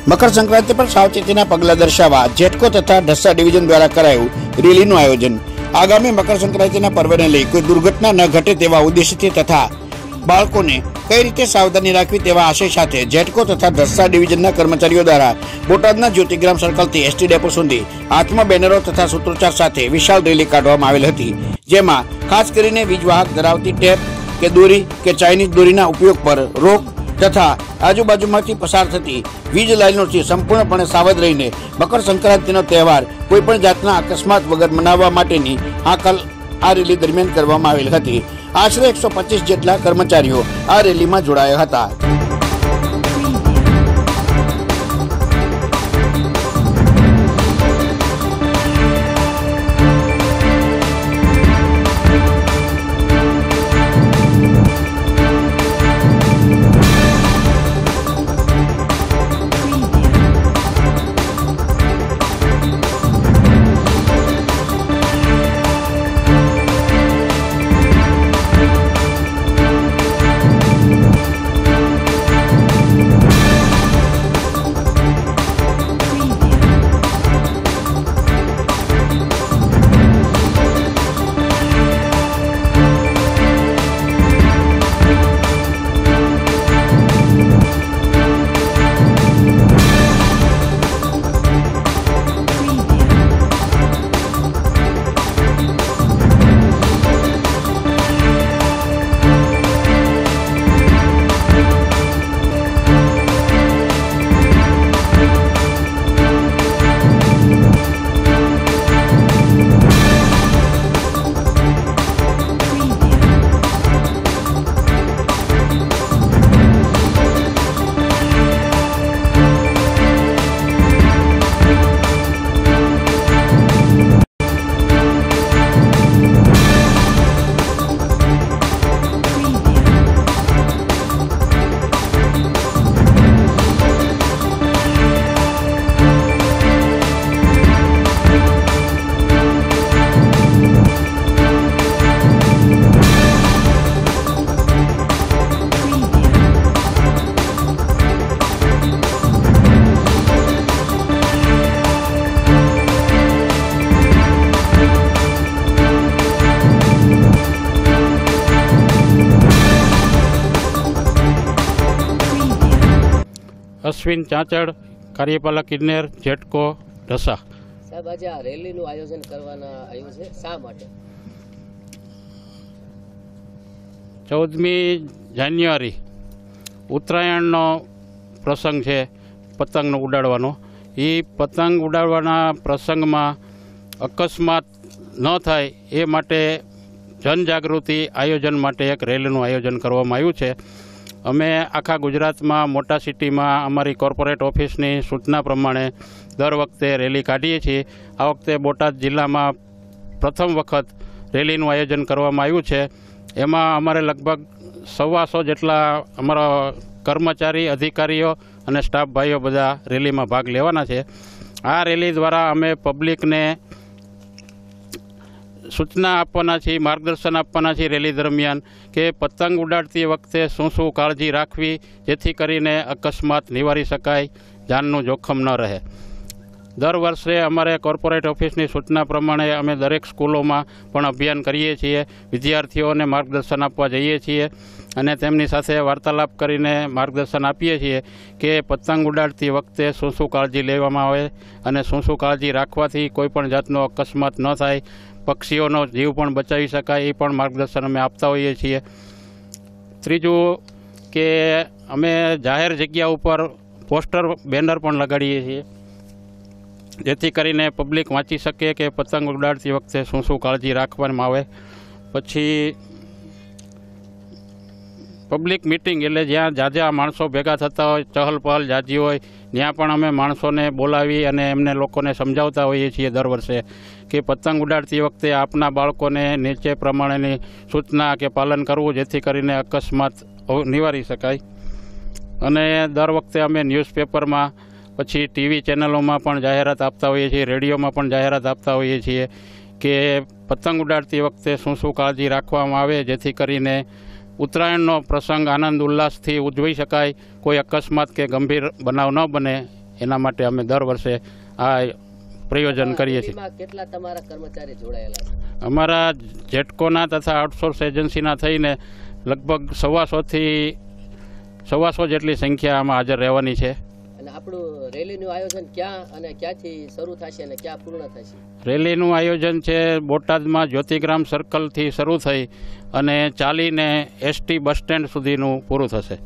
मकर संक्रांति पर सावचेतीना पगला दर्शावा जेटको तथा ढसा डिविजन द्वारा कराયું રેલીનું આયોજન। आगामी मकर संक्रांतिना पर्वने लई कोई दुर्घटना न घटे तेवा उद्देश्यथी तथा बाळकोने कई रीते सावधानी राखवी तेवा आशय साथे जेटको तथा ढसा डिविजनना कर्मचारीओ द्वारा बोटादना ज्योतिग्राम सर्कलथी एसटी डेपो सुधी हाथमां बेनरो तथा सूत्रोच्चार साथे विशाल रेली काढवामां आवेल हती, जेमां खास करीने वीजवाहक धरावती टेप के दोरी के चाइनीज दोरीना उपयोग पर रोक तथा आजुबाजुमांथी पसार थती वीज लाइनोथी संपूर्णपणे सावध रहीने मकर संक्रांतिनो तहेवार कोईपण जातना अकस्मात वगर मनाववा माटेनी हाकल आ रेली दरमियान करवामां आवेल हती। आश्रे 125 जेटला कर्मचारीओ आ रेलीमां जोडाया हता। अश्विन चाचड़, कार्यपालक इंजीनियर, जेटको ढसा। साहब, आज आ रेलीનું આયોજન કરવાના આવ્યું છે, શા માટે? 14મી જાન્યુઆરી ઉત્તરાયણનો પ્રસંગ છે, પતંગનો ઉડાડવાનો। એ પતંગ ઉડાડવાના પ્રસંગમાં અકસ્માત ન થાય એ માટે જનજાગૃતિ આયોજન માટે એક રેલીનું આયોજન કરવામાં આવ્યું છે। અમે આખા ગુજરાતમાં મોટા સિટીમાં અમારી કોર્પોરેટ ઓફિસની સૂચના પ્રમાણે દર વખતે રેલી કાઢીએ છીએ। આ વખતે બોટાદ જિલ્લામાં પ્રથમ વખત રેલીનું આયોજન કરવામાં આવ્યું છે। એમાં અમારે લગભગ 125 જેટલા અમારા કર્મચારી, અધિકારીઓ અને સ્ટાફ ભાઈઓ બધા રેલીમાં ભાગ લેવાના છે। આ રેલી દ્વારા અમે પબ્લિકને सूचना आपवाना छे, मार्गदर्शन आपवाना छे रेली दरमियान के पतंग उडाड़ती वखते शुं शुं काळजी राखवी जेथी करीने अकस्मात निवारी शकाय, जाननुं जोखम न रहे। दर वर्षे अमारे कोर्पोरेट ऑफिसनी सूचना प्रमाणे अमे दरेक स्कूलोमां पण अभियान करीए छीए। विद्यार्थीओने मार्गदर्शन आपवा जईए छीए अने तेमनी साथे वार्तालाप करीने मार्गदर्शन आपीए छीए के पतंग उडाड़ती वखते शुं शुं काळजी लेवामां आवे अने शुं शुं काळजी राखवाथी कोईपण जातनो अकस्मात न थाय, पक्षीओनो जीव पण बचावी शकाय, ए पण मार्गदर्शन अमे आपता होईए छीए। त्रीजुं के अमे जाहेर जग्या उपर पोस्टर, बेनर पण लगाड़ीए छीए जेथी करीने पब्लिक वाँची शके के पतंग उडाड़ती वखते शुं शुं काळजी राखवामां आवे। पछी पब्लिक मीटिंग एटले ज्यां जाजा माणसो भेगा थता होय, चहल पहल जाजी होय, ત્યાં પણ અમે માણસોને બોલાવી અને એમને લોકોને સમજાવતા હોઈએ છીએ દર વર્ષે કે પતંગ ઉડાડતી વખતે આપના બાળકોને નીચે પ્રમાણેની સૂચના કે પાલન કરવું જેથી કરીને અકસ્માત નિવારી શકાય। અને દર વખતે અમે ન્યૂઝપેપરમાં પછી ટીવી ચેનલોમાં પણ જાહેરાત આપતા હોઈએ છીએ, રેડિયોમાં પણ જાહેરાત આપતા હોઈએ છીએ કે પતંગ ઉડાડતી વખતે શું શું કાળજી રાખવામાં આવે જેથી કરીને ઉત્તરાયણનો પ્રસંગ આનંદ ઉલ્લાસથી ઉજવી શકાય, કોઈ અકસ્માત કે ગંભીર બનાવ ન બને એના માટે અમે દર વર્ષે આ પ્રયોજન કરીએ છીએ. રેલીમાં કેટલા તમારા કર્મચારી જોડાયેલા છે? અમારા જેટકોના તથા આઉટસોર્સ એજન્સીના થઈને લગભગ 125 જેટલી સંખ્યામાં હાજર રહેવાની છે. અને આપણું રેલીનું આયોજન ક્યાં અને ક્યાંથી શરૂ થશે અને ક્યાં પૂર્ણ થશે? રેલીનું આયોજન છે બોટાદમાં જ્યોતિગ્રામ સર્કલથી શરૂ થઈ અને ચાલીને એસટી બસ સ્ટેન્ડ સુધીનું પૂરું થશે.